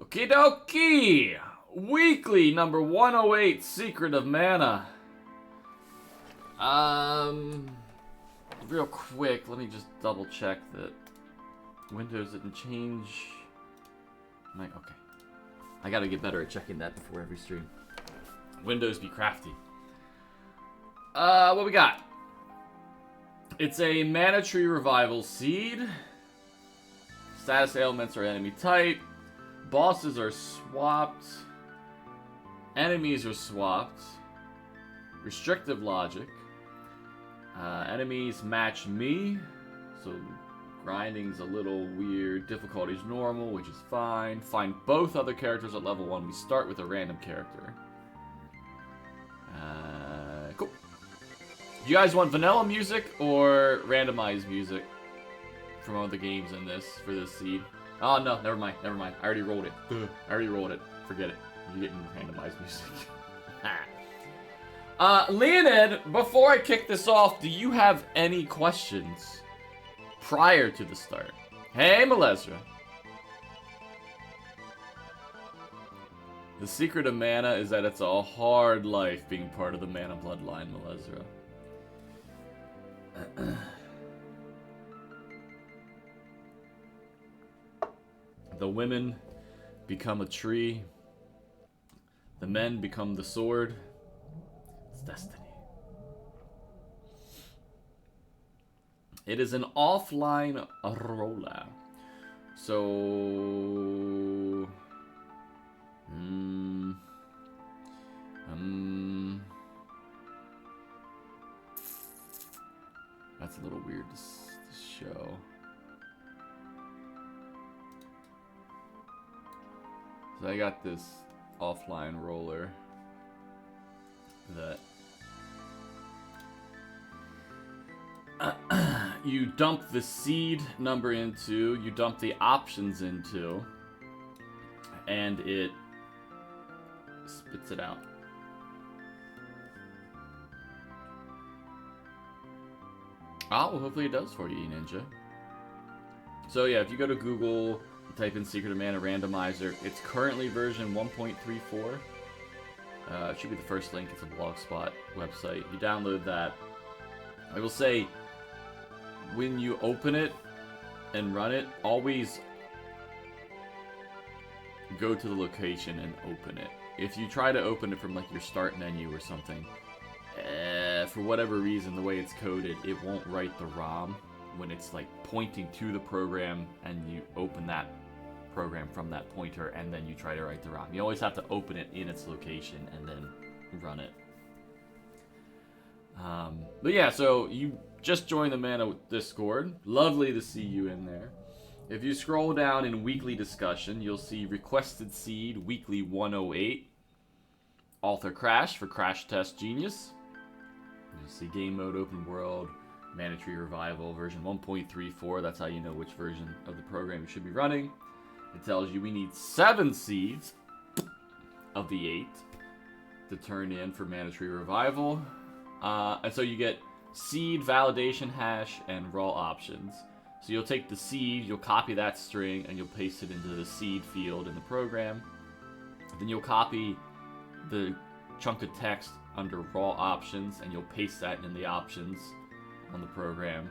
Okie dokie! Weekly number 108, Secret of Mana. Real quick, let me just double check that Windows didn't change. Okay. I gotta get better at checking that before every stream. Windows be crafty. What we got? It's a Mana Tree Revival Seed. Status ailments are enemy type. Bosses are swapped. Enemies are swapped. Restrictive logic. Enemies match me. So grinding's a little weird. Difficulty's normal, which is fine. Find both other characters at level 1. We start with a random character. Cool. Do you guys want vanilla music or randomized music from other games in this for this seed? Oh no, never mind. I already rolled it. Forget it. You're getting randomized music. Leonid, before I kick this off, do you have any questions prior to the start? Hey, Malezra. The secret of mana is that it's a hard life being part of the mana bloodline, Malezra. The women become a tree. The men become the sword. It's destiny. It is an offline roller. So... That's a little weird to show. So I got this offline roller that you dump the seed number into, you dump the options into, and it spits it out. Oh, well, hopefully it does for you, Ninja. So yeah, if you go to Google, type in Secret of Mana Randomizer, it's currently version 1.34. It should be the first link. It's a Blogspot website. You download that. I will say, when you open it and run it, always go to the location and open it. If you try to open it from like your start menu or something, for whatever reason, the way it's coded, it won't write the ROM when it's like pointing to the program and you open that program from that pointer and then you try to write the ROM. You always have to open it in its location and then run it. But yeah, so you just joined the Mana Discord. Lovely to see you in there. If you scroll down in weekly discussion, you'll see Requested Seed Weekly 108. Author Crash for Crash Test Genius. You'll see Game Mode Open World, Mana Tree Revival version 1.34. That's how you know which version of the program you should be running. It tells you we need 7 seeds of the 8 to turn in for Mana Tree Revival. And so you get seed, validation hash, and raw options. So you'll take the seed, you'll copy that string, and you'll paste it into the seed field in the program. Then you'll copy the chunk of text under raw options, and you'll paste that in the options on the program.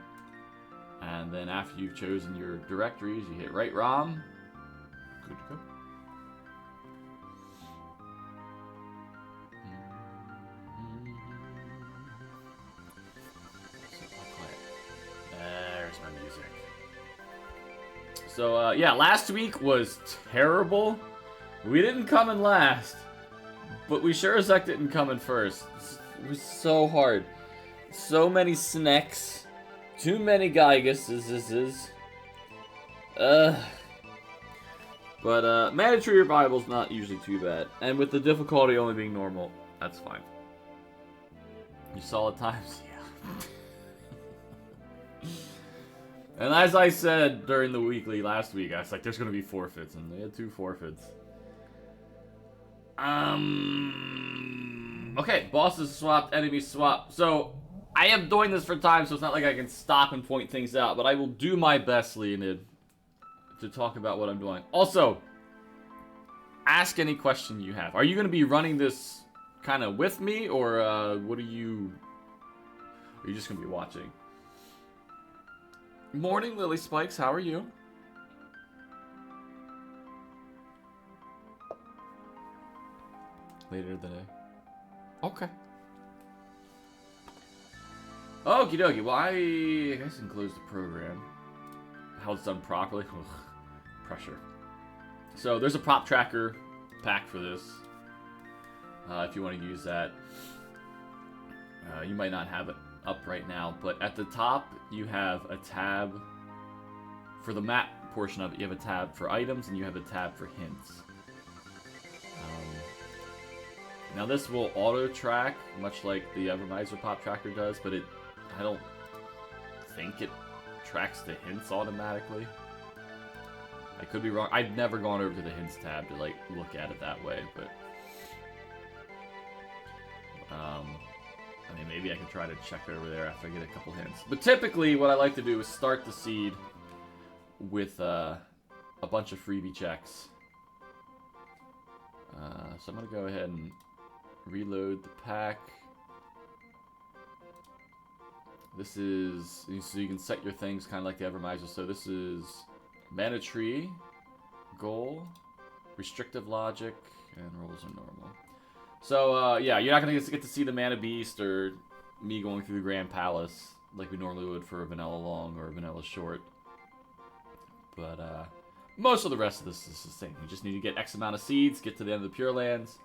And then after you've chosen your directories, you hit write ROM. Good to go. There's my music. So, yeah, last week was terrible. We didn't come in last, but we sure as heck didn't come in first. It was so hard. So many snacks. Too many Gyguses. But Mana Tree Revival's not usually too bad. And with the difficulty only being normal, that's fine. You saw it times? Yeah. And as I said during the weekly last week, I was like, there's going to be forfeits, and they had 2 forfeits. Okay, bosses swapped, enemies swapped. So, I am doing this for time, so it's not like I can stop and point things out, but I will do my best, Leonid, to talk about what I'm doing. Also, ask any question you have. Are you going to be running this kind of with me, or what are you just going to be watching? Morning, Lily Spikes. How are you? Later today. Okay. Okie dokie. Well, I guess I can close the program. How it's done properly. Ugh. Pressure. So there's a prop tracker pack for this. If you want to use that. You might not have it up right now, but at the top you have a tab for the map portion of it. You have a tab for items and you have a tab for hints. Now this will auto track, much like the Randomizer pop tracker does, but I don't think it tracks the hints automatically. I could be wrong. I've never gone over to the hints tab to like look at it that way, but I mean, maybe I can try to check over there after I get a couple hints. But typically, what I like to do is start the seed with a bunch of freebie checks. So I'm gonna go ahead and reload the pack. This is, so you can set your things kind of like the Randomizer. So this is mana tree, goal, restrictive logic, and rolls are normal. So yeah, you're not gonna get to see the mana beast or me going through the Grand Palace like we normally would for a vanilla long or a vanilla short. But most of the rest of this is the same. You just need to get X amount of seeds, get to the end of the Pure Lands,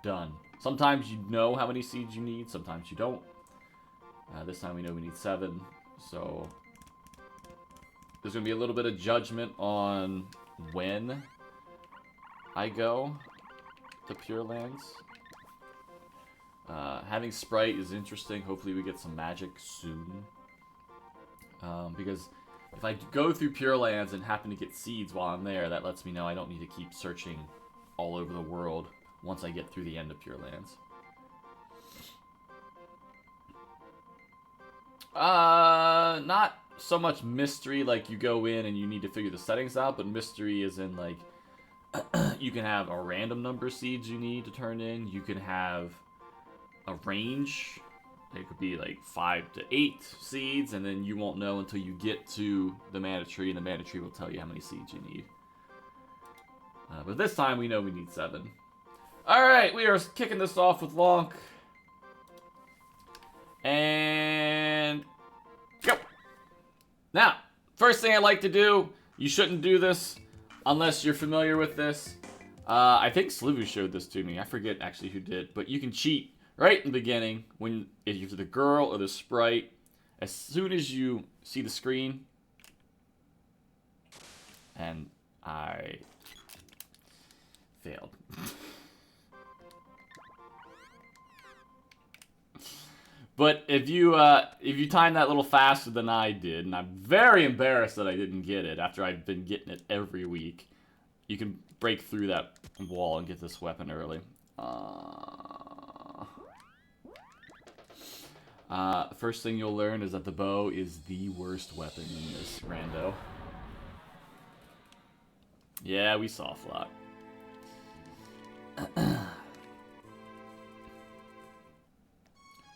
done. Sometimes you know how many seeds you need, sometimes you don't. This time we know we need 7, so there's going to be a little bit of judgment on when I go to Pure Lands. Having Sprite is interesting. Hopefully we get some magic soon. Because if I go through Pure Lands and happen to get seeds while I'm there, that lets me know I don't need to keep searching all over the world once I get through the end of Pure Lands. Not so much mystery, like you go in and you need to figure the settings out, but mystery is in like, you can have a random number of seeds you need to turn in, you can have a range, it could be like 5 to 8 seeds, and then you won't know until you get to the mana tree, and the mana tree will tell you how many seeds you need. But this time we know we need 7. Alright, we are kicking this off with Lonk. And go. Now, first thing I like to do, you shouldn't do this unless you're familiar with this. I think Slivu showed this to me. I forget actually who did, but you can cheat right in the beginning when if you're the girl or the sprite. As soon as you see the screen, and I failed. But if you time that a little faster than I did, and I'm very embarrassed that I didn't get it after I've been getting it every week, you can break through that wall and get this weapon early. First thing you'll learn is that the bow is the worst weapon in this rando. Yeah, we saw Flock.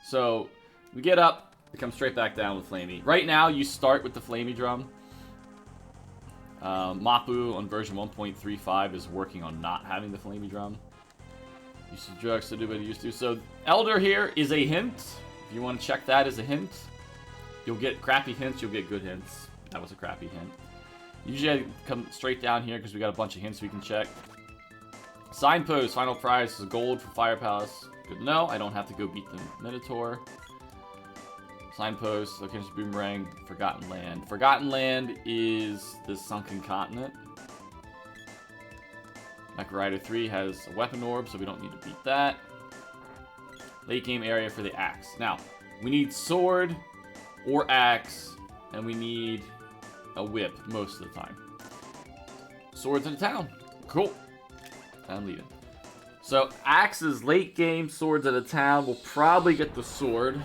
So, we get up, we come straight back down with Flamey. Right now, you start with the Flamey drum. Mapu on version 1.35 is working on not having the Flamey drum. Use the drugs to do what it used to. So, Elder here is a hint. If you want to check that as a hint, you'll get crappy hints, you'll get good hints. That was a crappy hint. Usually I come straight down here because we got a bunch of hints we can check. Signpost, final prize is gold for Fire Palace. Good to know. I don't have to go beat the Minotaur. Signpost, location boomerang, Forgotten Land. Forgotten Land is the Sunken Continent. Mecha Rider 3 has a weapon orb, so we don't need to beat that. Late game area for the axe. Now, we need sword or axe, and we need a whip most of the time. Swords in the town. Cool. I'm leaving. So, axe is late game, swords at a town. We'll probably get the sword.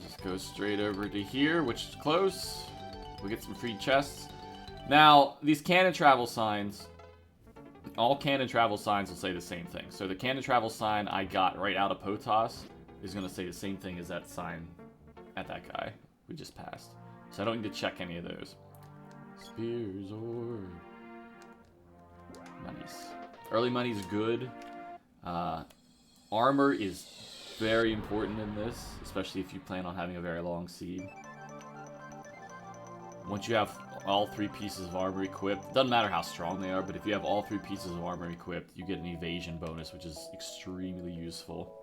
Just go straight over to here, which is close. We'll get some free chests. Now, these canon travel signs, all canon travel signs will say the same thing. So the canon travel sign I got right out of POTOS is going to say the same thing as that sign at that guy we just passed. So I don't need to check any of those. Spears or monies. Early money's good. Armor is very important in this, especially if you plan on having a very long seed. Once you have all 3 pieces of armor equipped, doesn't matter how strong they are, but if you have all 3 pieces of armor equipped, you get an evasion bonus, which is extremely useful.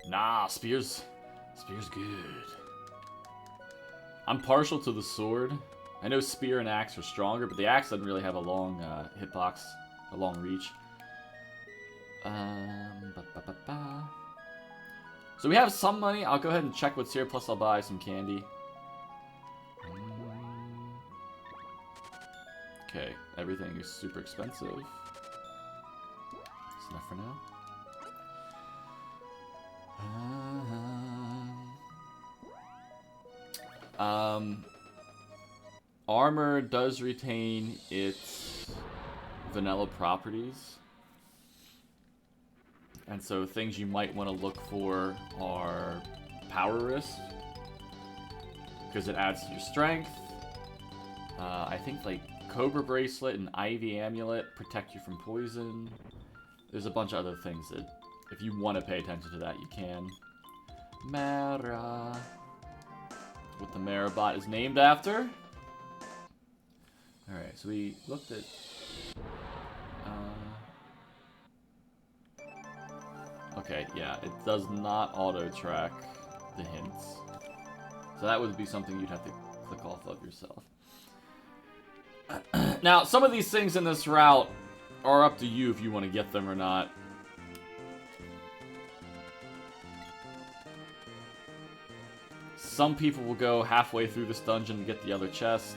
Nah, spear's good. I'm partial to the sword. I know spear and axe are stronger, but the axe doesn't really have a long hitbox, a long reach. So we have some money. I'll go ahead and check what's here, plus I'll buy some candy. Okay, everything is super expensive. That's enough for now. Armor does retain its vanilla properties. And so things you might want to look for are power wrist, because it adds to your strength. I think like Cobra Bracelet and Ivy Amulet protect you from poison. There's a bunch of other things that, if you want to pay attention to that, you can. Mara. What the Marabot is named after. Alright, so we looked at... okay, yeah, it does not auto-track the hints. So that would be something you'd have to click off of yourself. Now, some of these things in this route are up to you if you want to get them or not. Some people will go halfway through this dungeon to get the other chest.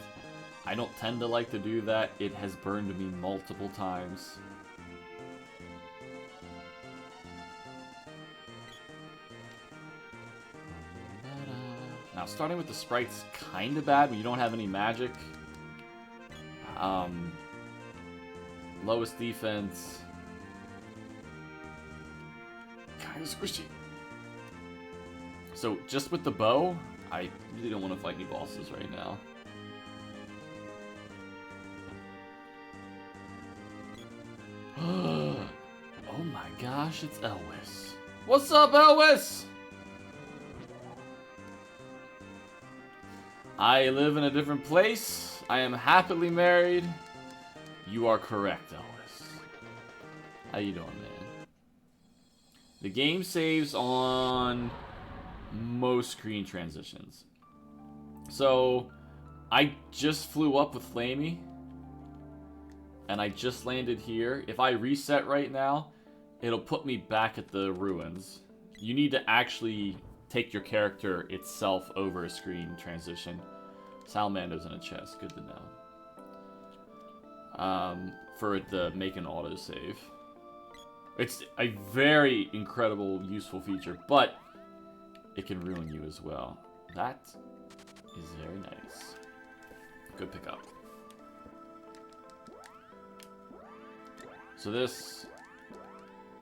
I don't tend to like to do that. It has burned me multiple times. Now, starting with the sprite's kind of bad when you don't have any magic. Lowest defense. Kind of squishy. So, just with the bow, I really don't want to fight any bosses right now. Oh my gosh, it's Elwes. What's up, Elwes? I live in a different place. I am happily married. You are correct, Elwes. How you doing, man? The game saves on most screen transitions. So, I just flew up with Flamey. And I just landed here. If I reset right now, it'll put me back at the ruins. You need to actually take your character itself over a screen transition. Salamander's in a chest. Good to know. For it to make an autosave. It's a very incredible, useful feature, but it can ruin you as well. That is very nice. Good pickup. So this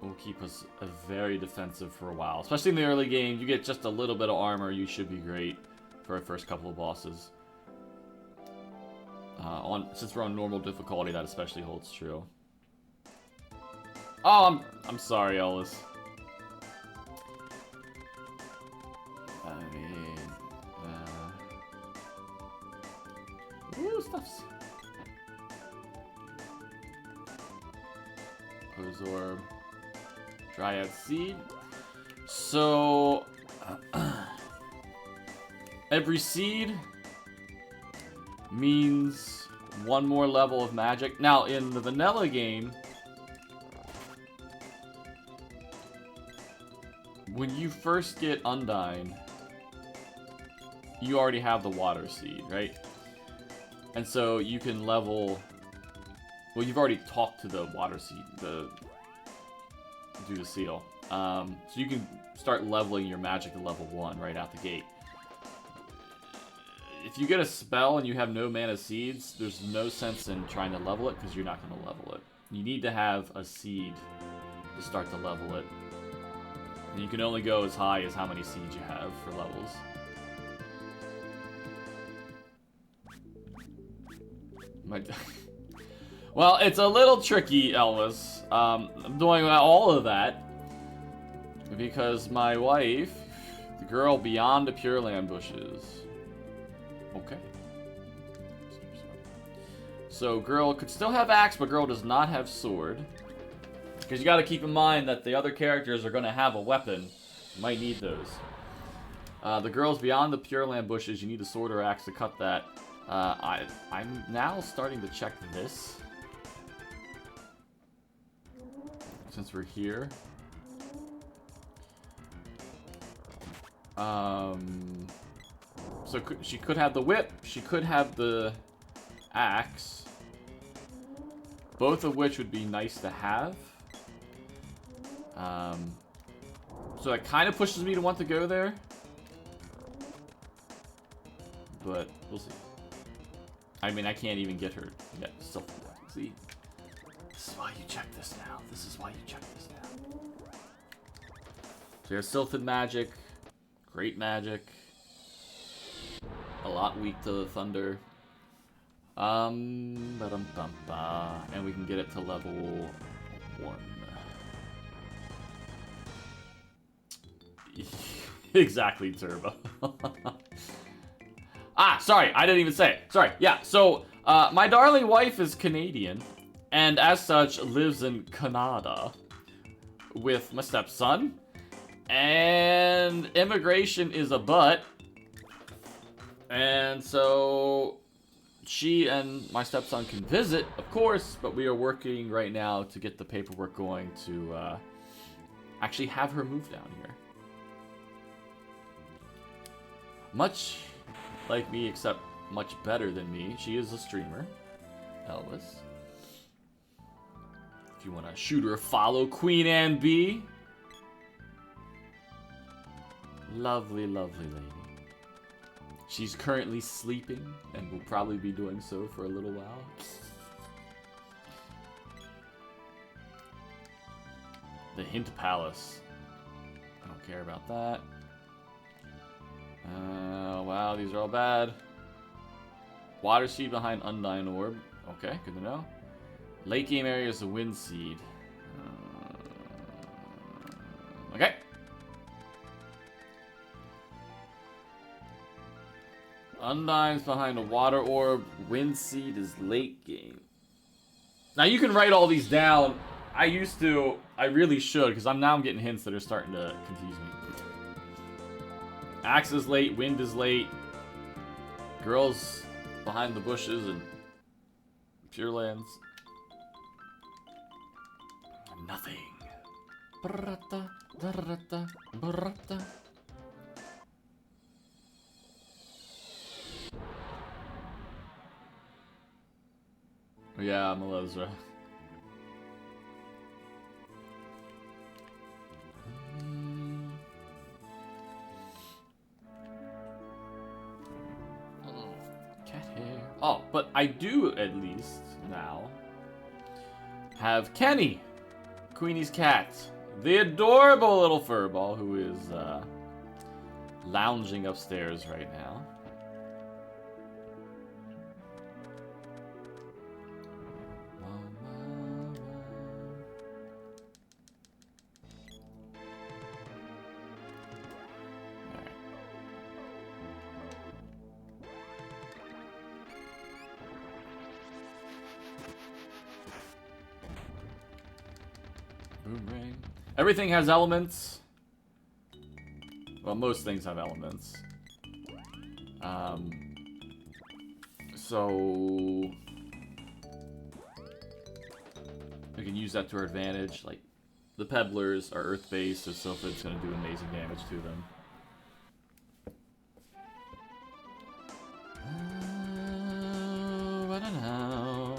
will keep us very defensive for a while. Especially in the early game, you get just a little bit of armor, you should be great for our first couple of bosses. Since we're on normal difficulty, that especially holds true. Oh, I'm sorry, Ellis. I mean, ooh, stuffs. Orb, Dryad Seed. So, every seed means one more level of magic. Now, in the vanilla game, when you first get Undyne, you already have the water seed, right? And so you can level... Well, you've already talked to the water seed, do the seal. So you can start leveling your magic to level 1 right out the gate. if you get a spell and you have no mana seeds, there's no sense in trying to level it because you're not going to level it. You need to have a seed to start to level it. And you can only go as high as how many seeds you have for levels. Well, it's a little tricky, Elvis. I'm doing all of that because my wife, the girl beyond the Pure Land bushes. Okay. So girl could still have axe, but girl does not have sword. Because you got to keep in mind that the other characters are going to have a weapon. You might need those. The girl's beyond the Pure Land bushes. You need a sword or axe to cut that. I'm now starting to check this. Since we're here. So she could have the whip. She could have the axe. Both of which would be nice to have. So that kind of pushes me to want to go there. But we'll see. I mean, I can't even get her yet. Still, see? This is why you check this now. This is why you check this now. So you have Sylphid magic. Great magic. A lot weak to the thunder. And we can get it to level 1. Exactly, Turbo. Sorry, I didn't even say it. Sorry, yeah, so, my darling wife is Canadian, and as such, lives in Canada with my stepson, and immigration is a butt, and so she and my stepson can visit, of course, but we are working right now to get the paperwork going to, actually have her move down here. Much like me, except much better than me. She is a streamer, Elvis. If you want to shoot her a follow, Queen Anne B. Lovely, lovely lady. She's currently sleeping and will probably be doing so for a little while. The Hint Palace. I don't care about that. Wow, these are all bad. Water Seed behind Undyne Orb. Okay, good to know. Late game area is the Wind Seed. Okay. Undyne's behind a Water Orb. Wind Seed is late game. Now you can write all these down. I used to. I really should, because I'm getting hints that are starting to confuse me. Axe is late, wind is late. Girls behind the bushes and Pure Lands. Nothing. Yeah, Melezra. Oh, but I do, at least, now, have Kenny, Queenie's cat. The adorable little furball who is, lounging upstairs right now. Boomerang. Everything has elements. Well, most things have elements. So we can use that to our advantage. Like, the Pebblers are earth-based, so Sylphid's gonna do amazing damage to them. I don't know.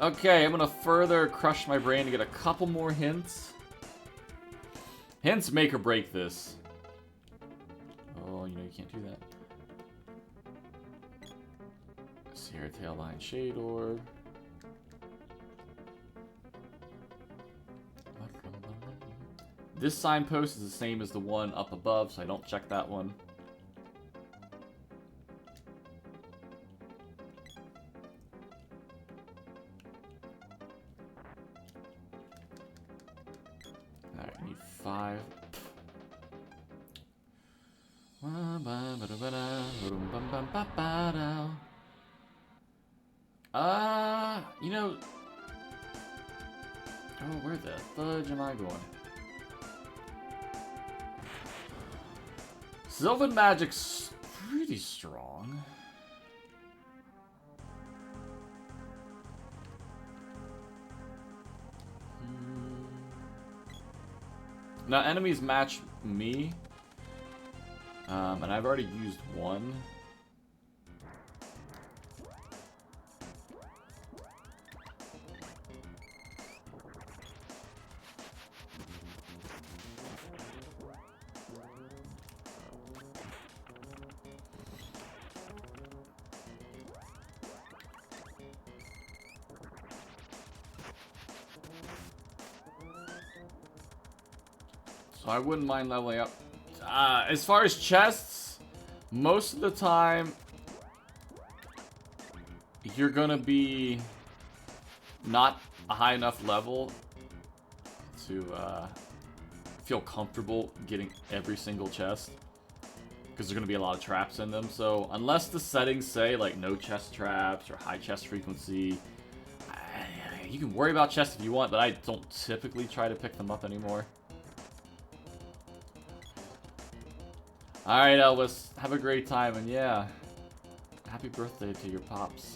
Okay, I'm gonna further crush my brain to get a couple more hints. Hints make or break this. Oh, you know you can't do that. Sierra Tailline Shade Orb. This signpost is the same as the one up above, so I don't check that one. Alright, I need 5. You know... Oh, where the fudge am I going? Sylvan Magic's pretty strong. Now, enemies match me. And I've already used one. So I wouldn't mind leveling up. As far as chests, most of the time, you're gonna be not a high enough level to feel comfortable getting every single chest, because there's gonna be a lot of traps in them. So unless the settings say like no chest traps or high chest frequency, you can worry about chests if you want, but I don't typically try to pick them up anymore. Alright, Elvis. Have a great time, and yeah, happy birthday to your pops.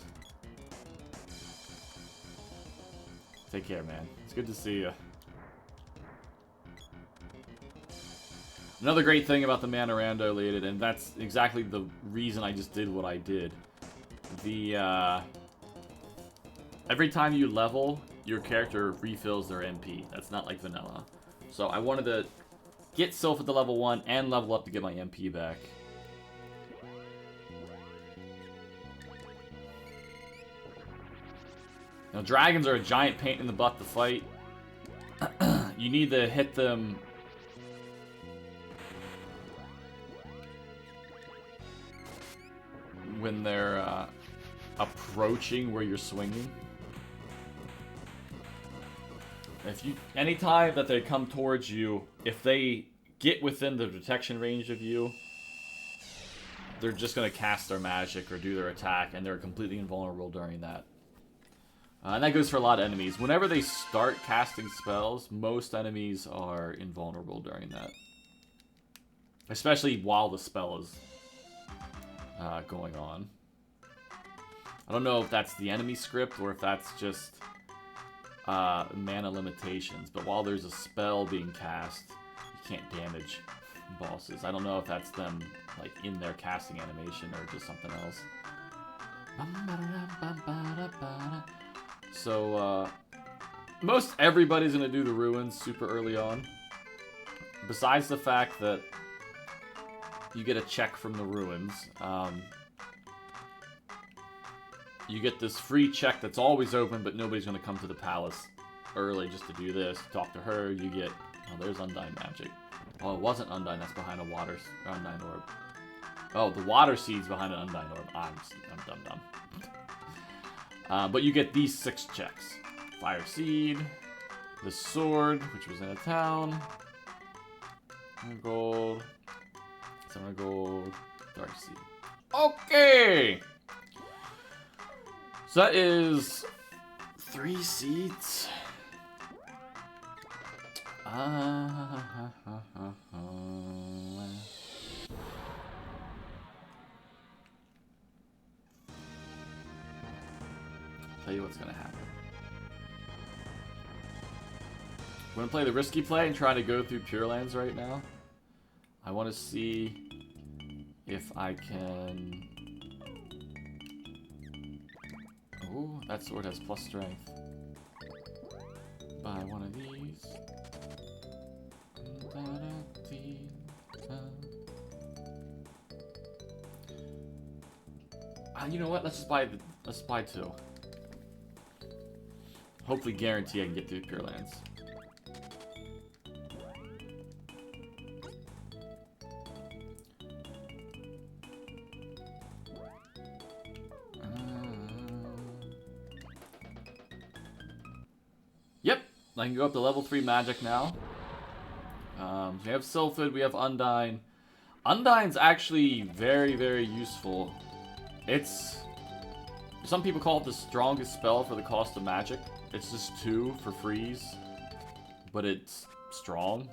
Take care, man. It's good to see you. Another great thing about the Mana Rando related, and that's exactly the reason I just did what I did. Every time you level, your character refills their MP. That's not like vanilla. So I wanted to get Sylph at the level 1 and level up to get my MP back. Now, dragons are a giant pain in the butt to fight. You need to hit them when they're approaching where you're swinging. Anytime that they come towards you, if they get within the detection range of you, they're just going to cast their magic or do their attack, and they're completely invulnerable during that. And that goes for a lot of enemies. Whenever they start casting spells, most enemies are invulnerable during that. Especially while the spell is going on. I don't know if that's the enemy script or if that's just mana limitations, but while there's a spell being cast, you can't damage bosses. I don't know if that's them like in their casting animation or just something else. So most everybody's gonna do the ruins super early on, besides the fact that you get a check from the ruins. You get this free check that's always open, but nobody's going to come to the palace early just to do this. Talk to her, you get... Oh, there's Undyne Magic. Oh, it wasn't Undyne, that's behind a Undyne Orb. Oh, the water seed's behind an Undyne Orb. I'm dumb. But you get these 6 checks. Fire Seed, the sword, which was in a town, 100 gold, 700 gold, Dark Seed. Okay! So that is 3 seeds. Tell you what's gonna happen. I'm gonna play the risky play and try to go through Pure Lands right now. I want to see if I can... Oh, that sword has plus strength. Buy one of these. You know what? Let's buy 2. Hopefully guarantee I can get through Pure Lands. Yep, I can go up to level 3 magic now. We have Sylphid, we have Undyne. Undyne's actually very, very useful. It's... Some people call it the strongest spell for the cost of magic. It's just 2 for freeze, but it's strong.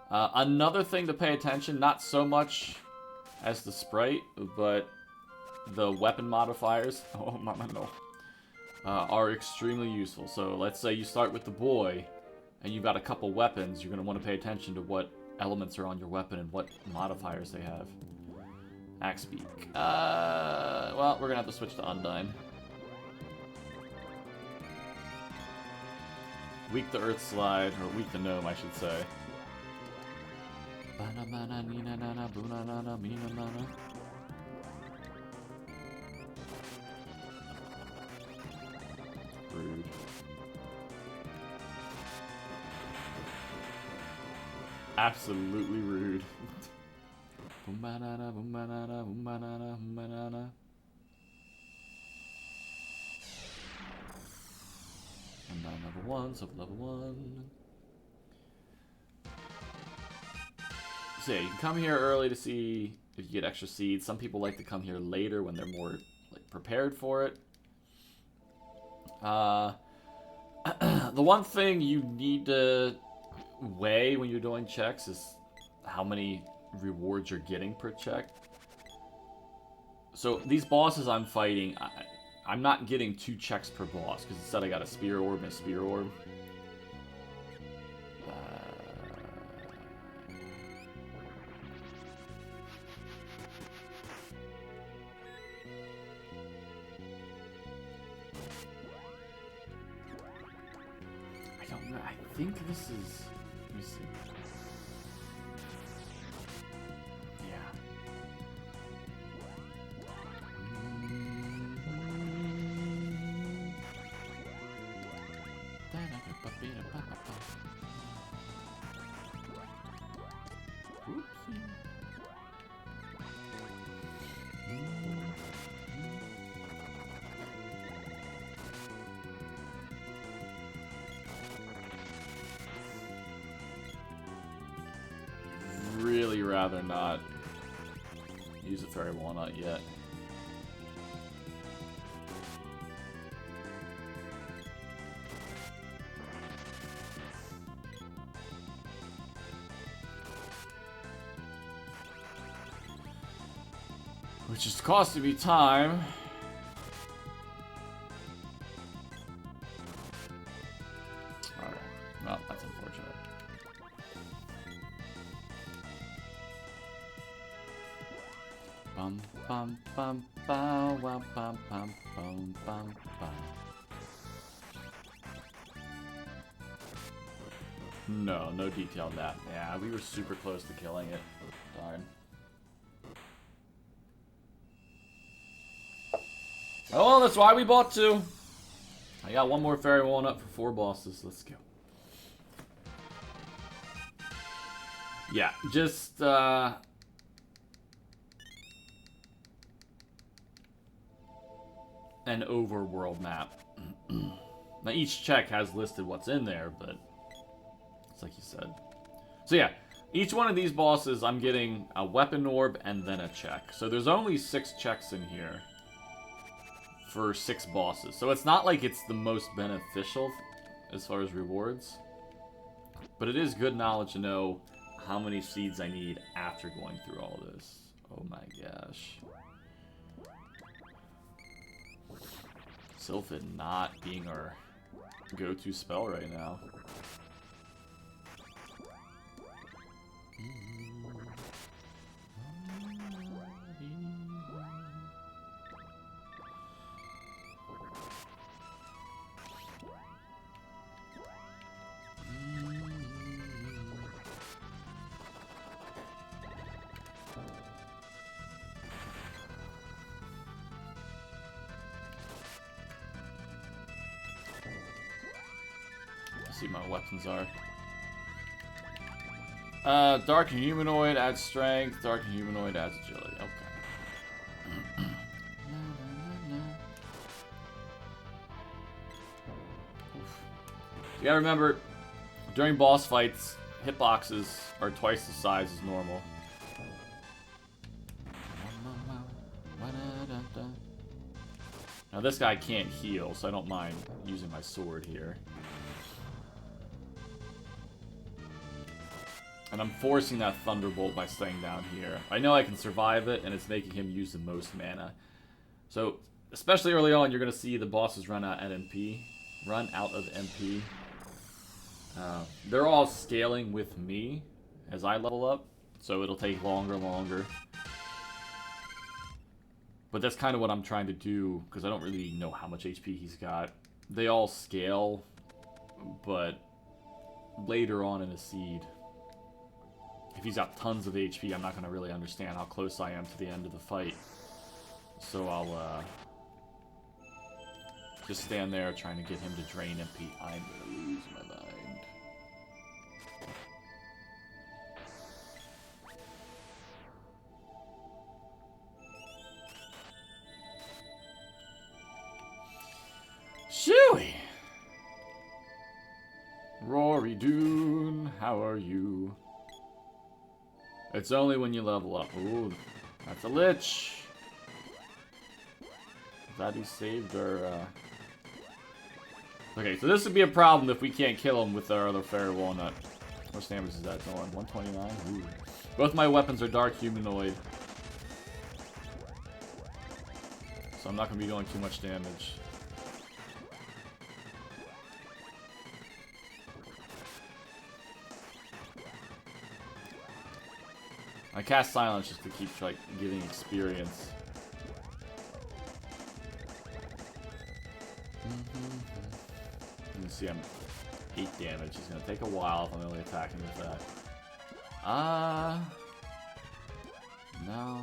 Another thing to pay attention, not so much as the sprite, but the weapon modifiers, oh mama no, are extremely useful. So let's say you start with the boy, and you've got a couple weapons, you're going to want to pay attention to what elements are on your weapon and what modifiers they have. Axe Beak. Well, we're going to have to switch to Undyne. Weak the Earth Slide, or weak the Gnome, I should say. Rude. Absolutely rude. And I'm level 1, so level 1. So yeah, you can come here early to see if you get extra seeds. Some people like to come here later when they're more like prepared for it. The one thing you need to weigh when you're doing checks is how many rewards you're getting per check. So these bosses I'm fighting, I'm not getting 2 checks per boss because instead I got a Spear Orb and a Spear Orb. I don't know. I think this is. Let me see. Really rather not use a Fairy Walnut yet. Which is costing me time. Alright. Well, that's unfortunate. Bum bum bum bow wow bum bum bum bum bum. No detail on that. Yeah, we were super close to killing it. Darn. Oh, well, that's why we bought 2. I got 1 more Fairy Walnut for 4 bosses. Let's go. Yeah, just an overworld map. Now each check has listed what's in there, but it's like you said. So yeah, each one of these bosses I'm getting a weapon orb and then a check. So there's only 6 checks in here for 6 bosses. So it's not like it's the most beneficial as far as rewards. But it is good knowledge to know how many seeds I need after going through all this. Oh my gosh. Sylphid not being our go-to spell right now. Let's see what my weapons are. Dark and Humanoid adds strength. Dark and Humanoid adds agility. Okay. You gotta remember, during boss fights, hitboxes are twice the size as normal. Now this guy can't heal, so I don't mind using my sword here. And I'm forcing that Thunderbolt by staying down here. I know I can survive it, and it's making him use the most mana. So, especially early on, you're going to see the bosses run out of MP. They're all scaling with me as I level up, so it'll take longer and longer. But that's kind of what I'm trying to do, because I don't really know how much HP he's got. They all scale, but later on in the seed, if he's got tons of HP, I'm not going to really understand how close I am to the end of the fight. So I'll just stand there trying to get him to drain MP. I'm going to lose my mind. Shooey! Rory Dune, how are you? It's only when you level up. Ooh, that's a lich. Glad he saved our, Okay, so this would be a problem if we can't kill him with our other fairy walnut. How much damage is that on? 129? Ooh. Both my weapons are dark humanoid. So I'm not going to be doing too much damage. I cast Silence just to keep, like, giving experience. You can see I'm 8 damage. It's gonna take a while if I'm only attacking with that. No.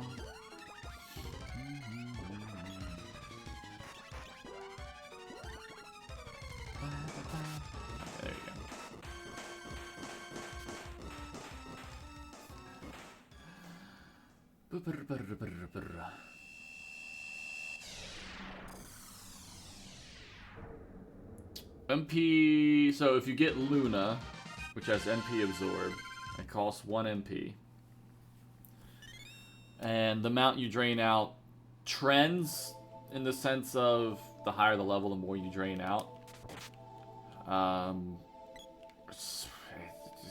There you go. MP, so if you get Luna, which has MP absorb, it costs 1 MP. And the amount you drain out trends in the sense of the higher the level, the more you drain out.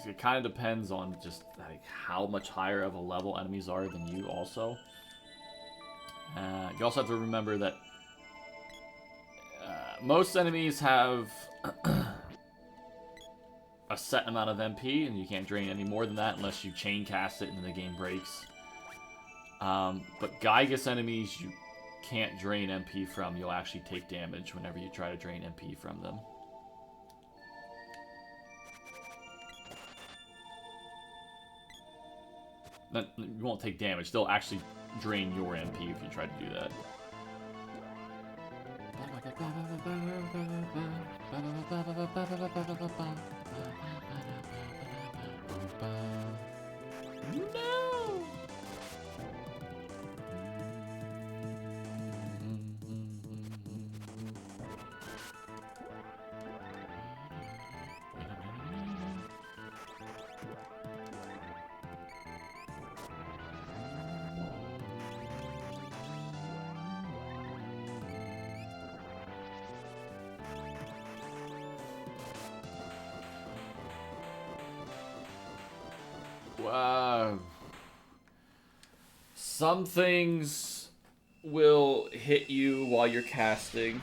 It kind of depends on just like how much higher of a level enemies are than you also. You also have to remember that most enemies have a set amount of MP, and you can't drain any more than that unless you chain cast it and the game breaks. But Gygus enemies you can't drain MP from. You'll actually take damage whenever you try to drain MP from them. You won't take damage. They'll actually drain your MP if you try to do that. No! Some things will hit you while you're casting,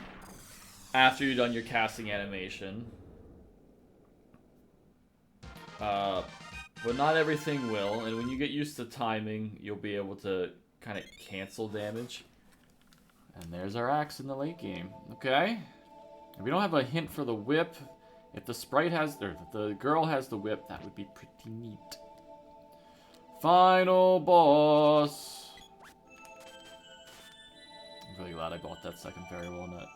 after you've done your casting animation. But not everything will, and when you get used to timing, you'll be able to kind of cancel damage. And there's our axe in the late game. Okay. We don't have a hint for the whip. If the sprite has, or if the girl has the whip, that would be pretty neat. Final boss. I'm really glad I bought that second fairy walnut.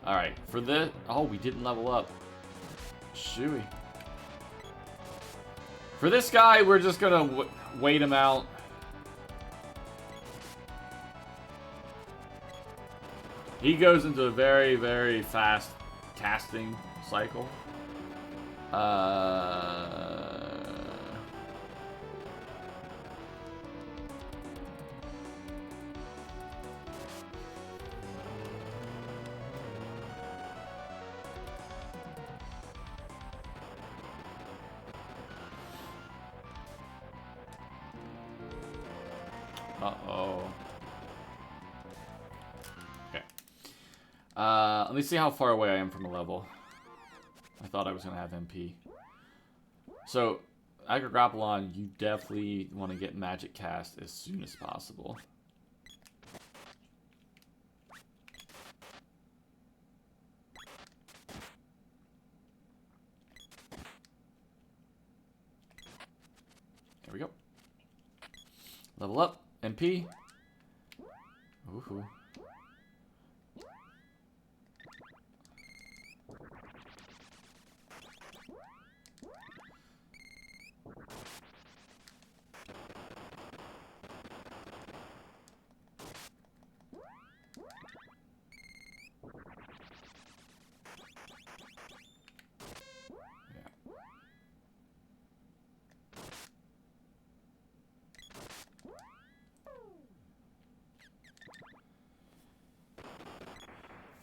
Alright, for this... Oh, we didn't level up. Shooey. For this guy, we're just gonna wait him out. He goes into a very, very fast casting cycle. Uh-oh. Okay. Let me see how far away I am from a level. I thought I was going to have MP. So, Agrapolon, you definitely want to get Magic Cast as soon as possible. There we go. Level up. MP. Woohoo.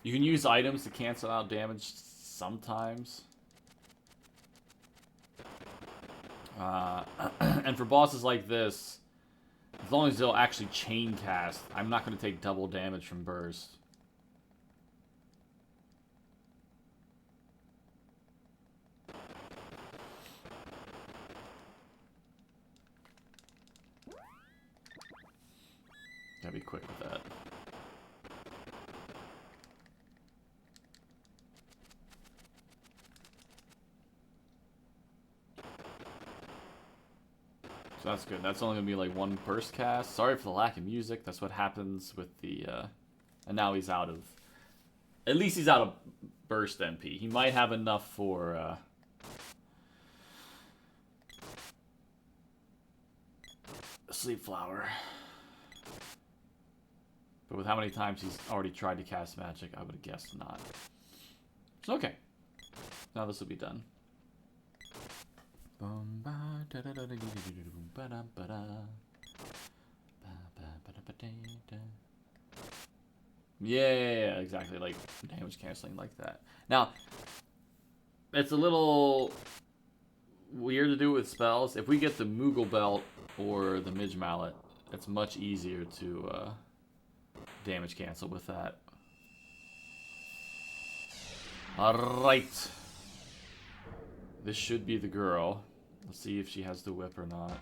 You can use items to cancel out damage sometimes. And for bosses like this, as long as they'll actually chain cast, I'm not going to take double damage from burst. Gotta be quick with that. So that's good. That's only gonna be like one burst cast. Sorry for the lack of music. That's what happens with the, and now he's out of, at least he's out of burst MP. He might have enough for, Sleep Flower. But with how many times he's already tried to cast magic, I would have guessed not. So, okay. Now this will be done. Yeah, exactly. Like damage canceling like that. Now, it's a little weird to do with spells. If we get the Moogle Belt or the Midge Mallet, it's much easier to damage cancel with that. Alright. This should be the girl. Let's see if she has the whip or not.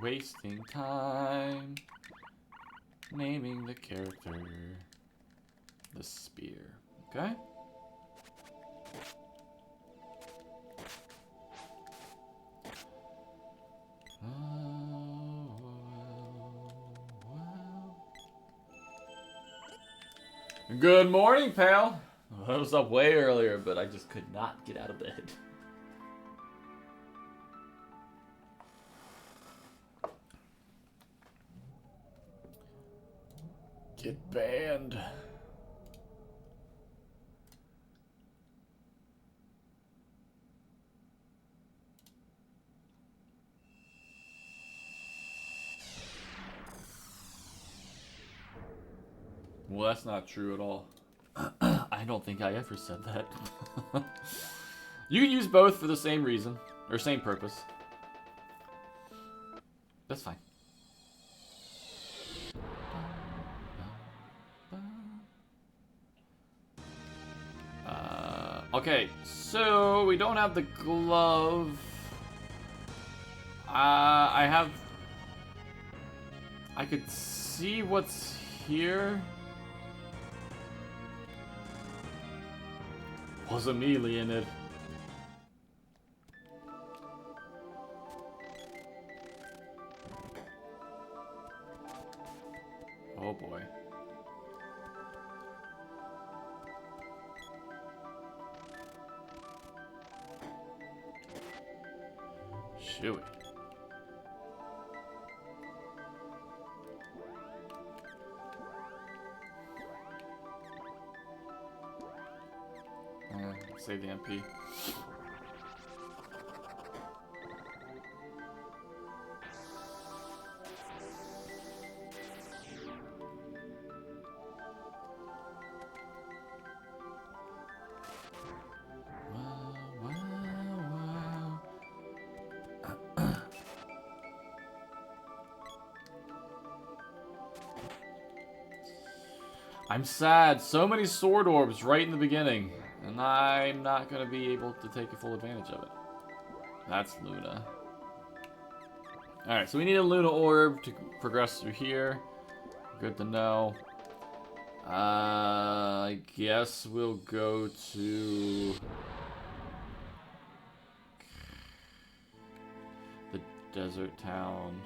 Wasting time naming the character the spear. Okay? Good morning, pal. I was up way earlier, but I just could not get out of bed. Get banned. Well, that's not true at all. I don't think I ever said that. You can use both for the same reason, or same purpose. That's fine. Okay, so we don't have the glove. I could see what's here. Was Amelia in it? Oh boy. Shooey. Save the MP. I'm sad. So many sword orbs right in the beginning. And I'm not going to be able to take a full advantage of it. That's Luna. Alright, so we need a Luna orb to progress through here. Good to know. I guess we'll go to the desert town.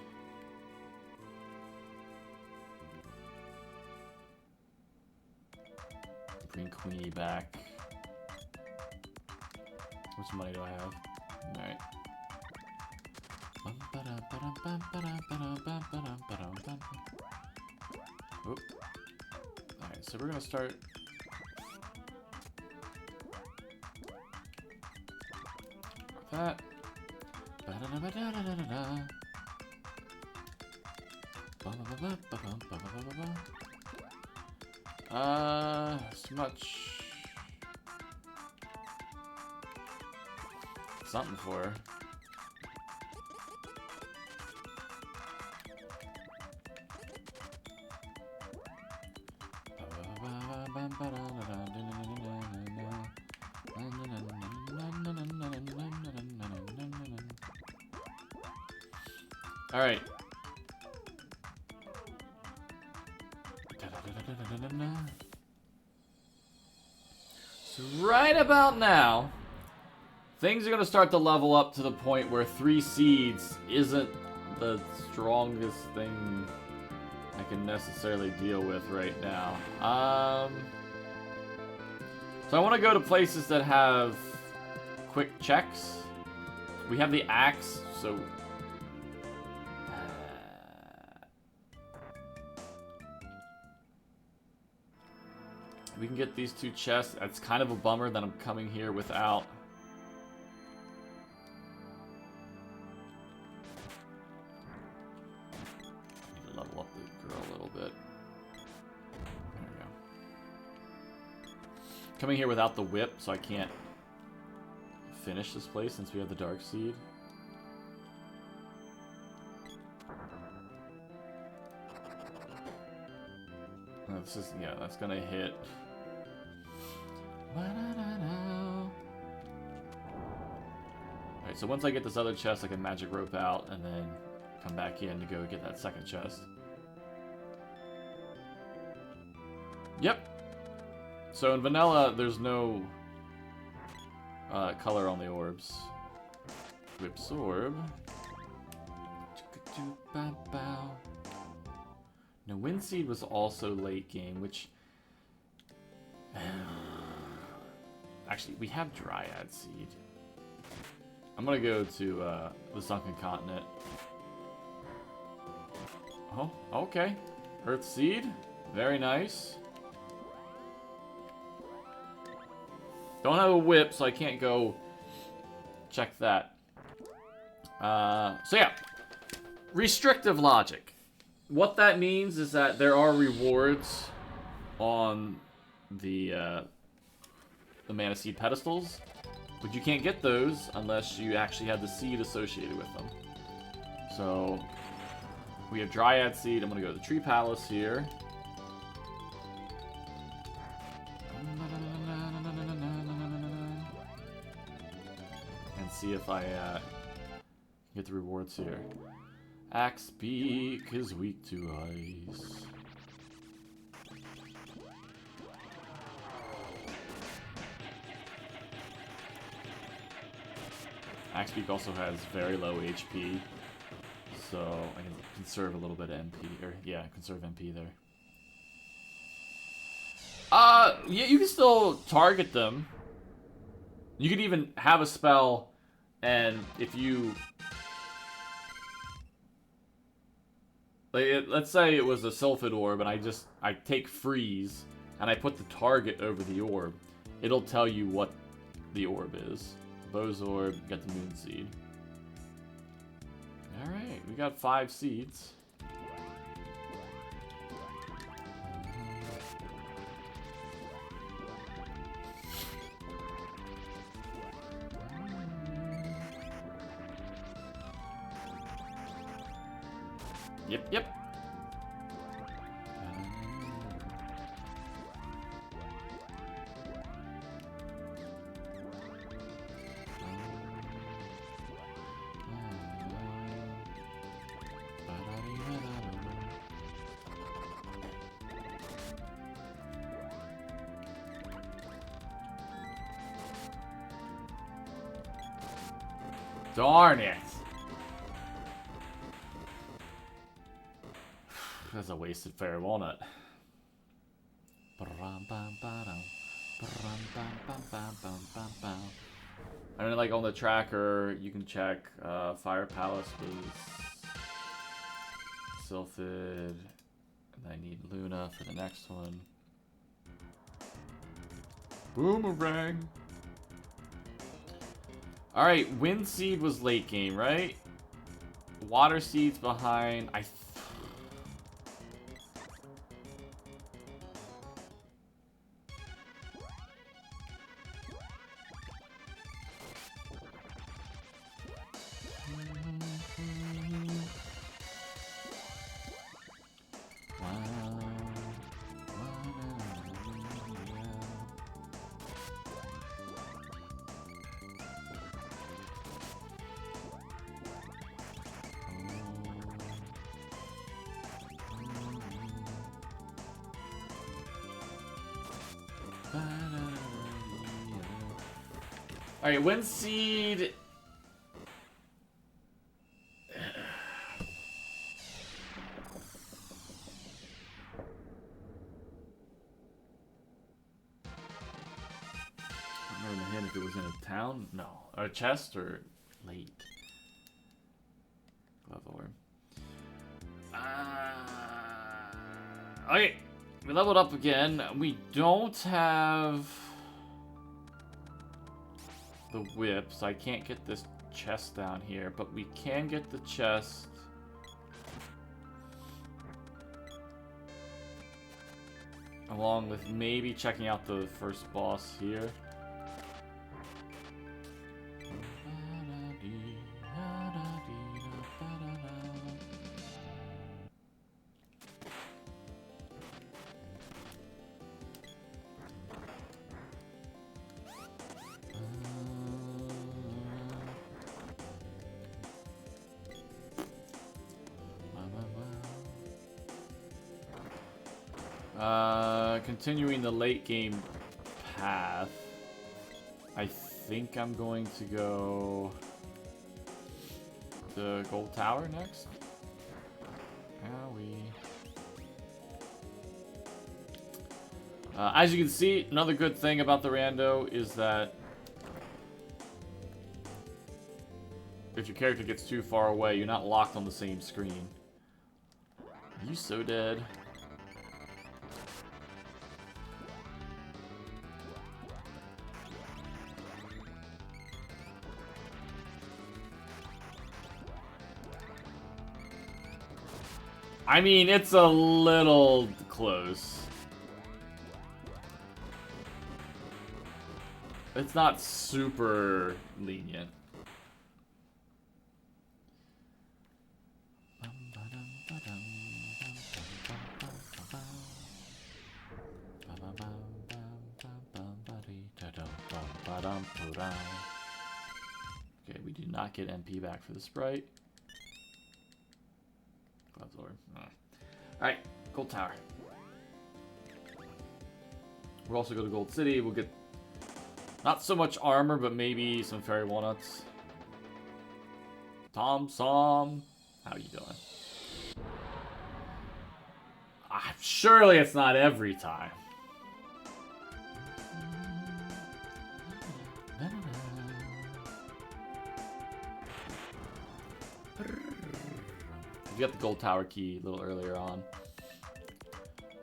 Bring Queenie back. How much money do I have? Alright. Oop. Alright, so we're gonna start. That. So much. Something for her. All right. So right about now, things are going to start to level up to the point where 3 seeds isn't the strongest thing I can necessarily deal with right now. So I want to go to places that have quick checks. We have the axe, so we can get these 2 chests. That's kind of a bummer that I'm coming here without. Need to level up the girl a little bit. There we go. Coming here without the whip, so I can't finish this place since we have the Dark Seed. Oh, this is, yeah, that's gonna hit. Alright, so once I get this other chest, I can magic rope out and then come back in to go get that second chest. Yep. So in vanilla, there's no color on the orbs. Whips orb. Now, Windseed was also late game, which... Actually, we have Dryad Seed. I'm gonna go to the Sunken Continent. Oh, okay. Earth Seed. Very nice. Don't have a whip, so I can't go check that. So yeah. Restrictive logic. What that means is that there are rewards on the Mana Seed pedestals, but you can't get those unless you actually have the seed associated with them. So we have Dryad Seed. I'm gonna go to the Tree Palace here. And see if I get the rewards here. Axe Beak is weak to ice. Axe Beak also has very low HP, so I can conserve a little bit of MP, or yeah, conserve MP there. Yeah, you can still target them. You could even have a spell, and if you... Like, let's say it was a Sylphid Orb, and I take Freeze, and I put the target over the orb. It'll tell you what the orb is. Bow's Orb, got the Moon Seed. Alright, we got 5 seeds. Yep. Darn it! That's a wasted fairy walnut. I mean, like on the tracker, you can check Fire Palace was Sylphid, and I need Luna for the next one. Boomerang. Alright, Wind Seed was late game, right? Water Seed's behind. Alright, Wind Seed. I don't remember the hint if it was in a town. No. Or a chest or late. Glove Orb. Okay. We leveled up again. We don't have the whip, so I can't get this chest down here, but we can get the chest along with maybe checking out the first boss here. Continuing the late game path, I think I'm going to go the Gold Tower next. As you can see, another good thing about the rando is that if your character gets too far away, you're not locked on the same screen. Are you so dead? I mean, it's a little close. It's not super lenient. Okay, we do not get MP back for the sprite. Alright, Gold Tower. We'll also go to Gold City. We'll get not so much armor, but maybe some fairy walnuts. Tom Som, how you doing? Surely it's not every time. we got the gold tower key a little earlier on.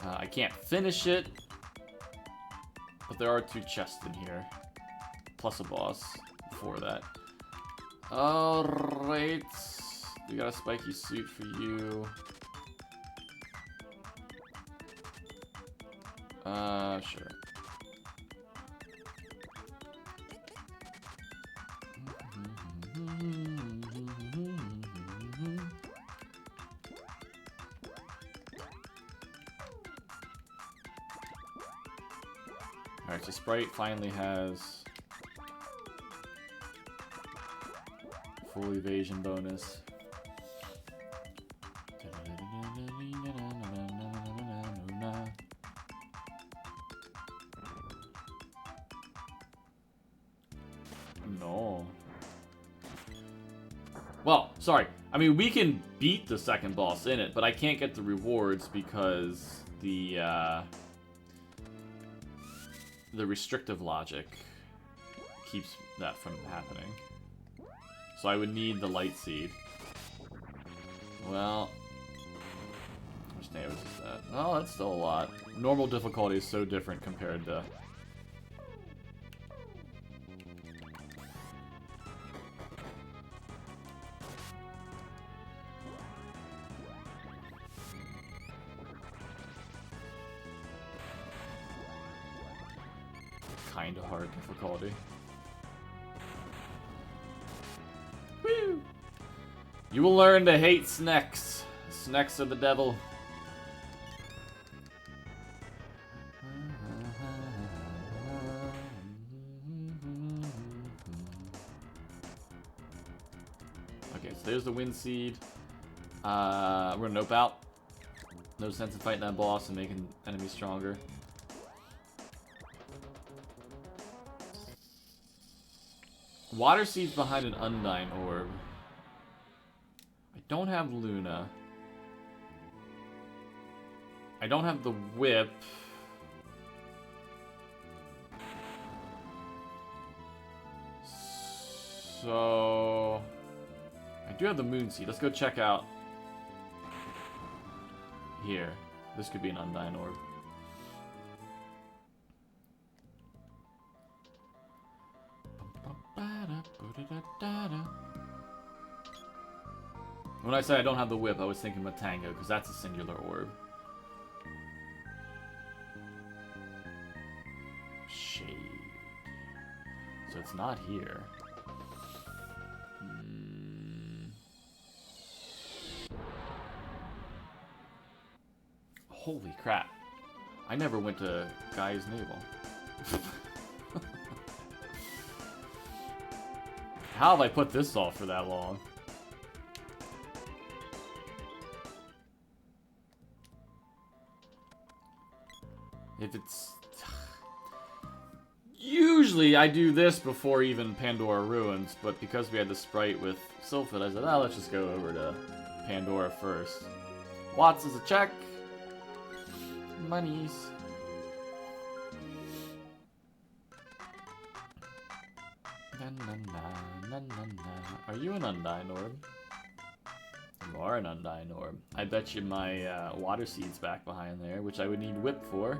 I can't finish it, but there are 2 chests in here, plus a boss before that. Alright, we got a spiky suit for you. Sure. Alright, so Sprite finally has full evasion bonus. No. Well, sorry. I mean, we can beat the second boss in it, but I can't get the rewards because the restrictive logic keeps that from happening. So I would need the light seed. Well, how much damage is that? Oh, that's still a lot. Normal difficulty is so different compared to... Kinda hard difficulty. Woo! You will learn to hate snacks. Snacks are the devil. Okay, so there's the wind seed. We're gonna nope out. No sense in fighting that boss and making enemies stronger. Water seeds behind an Undyne orb. I don't have Luna. I don't have the whip. So... I do have the moon seed. Let's go check out... Here. This could be an Undyne orb. When I say I don't have the whip, I was thinking Matango, because that's a singular orb. Shade. So it's not here. Holy crap. I never went to Guy's Navel. How have I put this off for that long? If it's... Usually I do this before even Pandora Ruins, but because we had the sprite with Sylphid, I said, oh, let's just go over to Pandora first. Watts is a check. Monies. Are you an Undyne orb? You are an Undyne orb. I bet you my water seed's back behind there, which I would need whip for.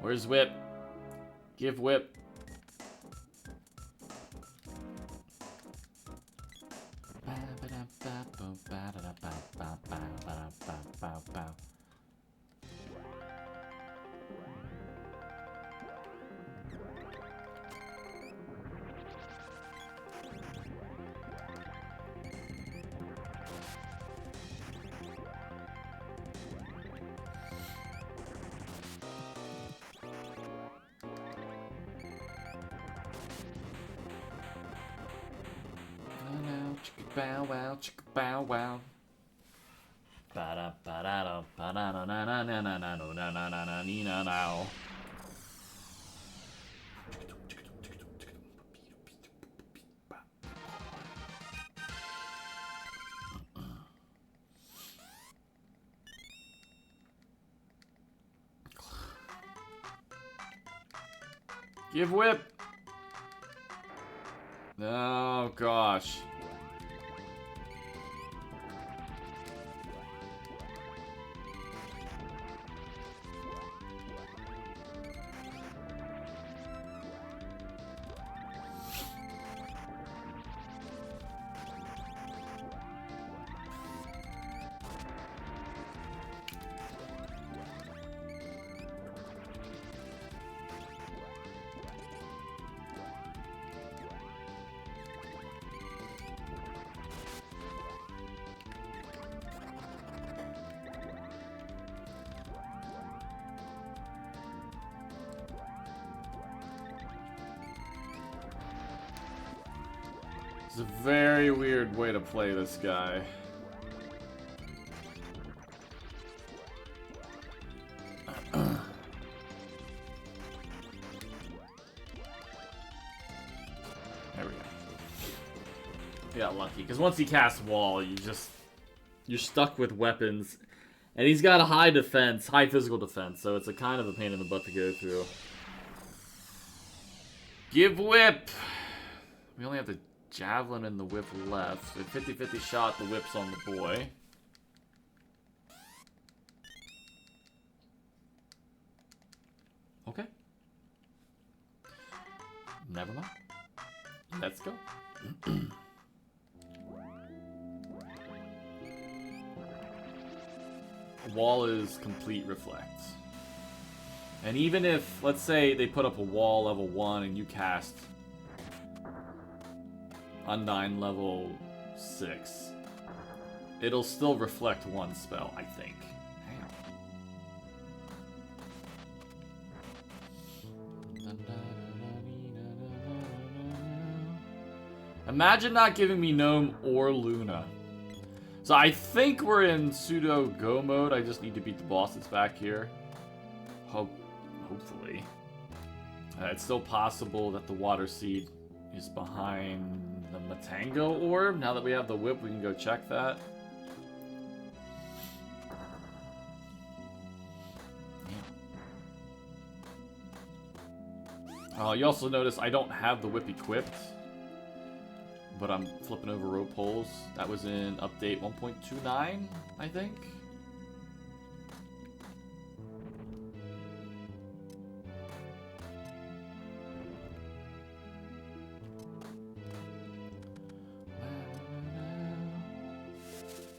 Where's whip? Give whip. Bow wow, chicka bow wow. Ba da ba da da ba da na na na na na na na na na na na now. Give whip. Oh gosh. It's a very weird way to play this guy. There we go. We got lucky, because once he casts wall, you're stuck with weapons. And he's got a high defense, high physical defense, so it's a kind of a pain in the butt to go through. Give whip! We only have the javelin and the whip left. So 50-50 shot, the whip's on the boy. Okay. Never mind. Let's go. Wall is complete reflect. And even if, let's say, they put up a wall level 1 and you cast Undyne level 6, it'll still reflect one spell, I think. Imagine not giving me Gnome or Luna. So I think we're in pseudo go mode. I just need to beat the boss that's back here. Hopefully. It's still possible that the water seed is behind the Matango orb. Now that we have the whip, we can go check that. You also notice I don't have the whip equipped, but I'm flipping over rope poles. That was in update 1.29, I think.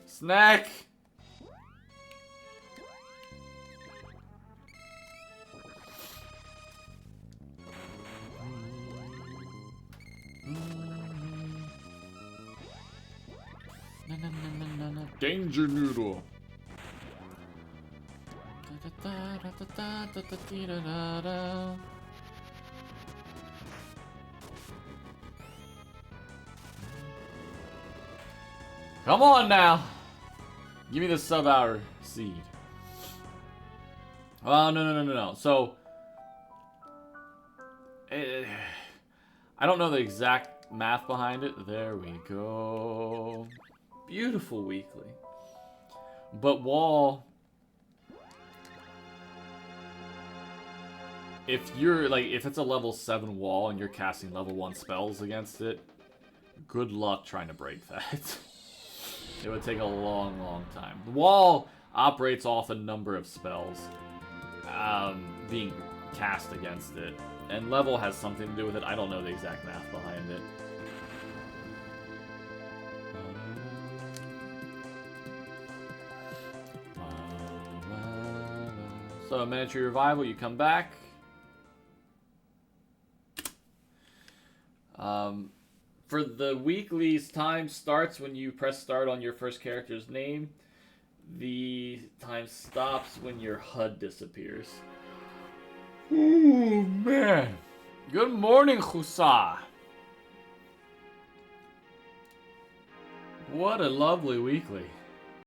Snack! Danger noodle. Come on now. Give me the sub-hour seed. Oh, no. So, I don't know the exact math behind it. There we go. Beautiful weekly. But wall, if it's a level 7 wall and you're casting level 1 spells against it, good luck trying to break that. It would take a long time. The wall operates off a number of spells being cast against it, and level has something to do with it. I don't know the exact math behind it. So, miniature revival, you come back. For the weeklies, time starts when you press start on your first character's name. The time stops when your HUD disappears. Ooh, man. Good morning, Husa. What a lovely weekly.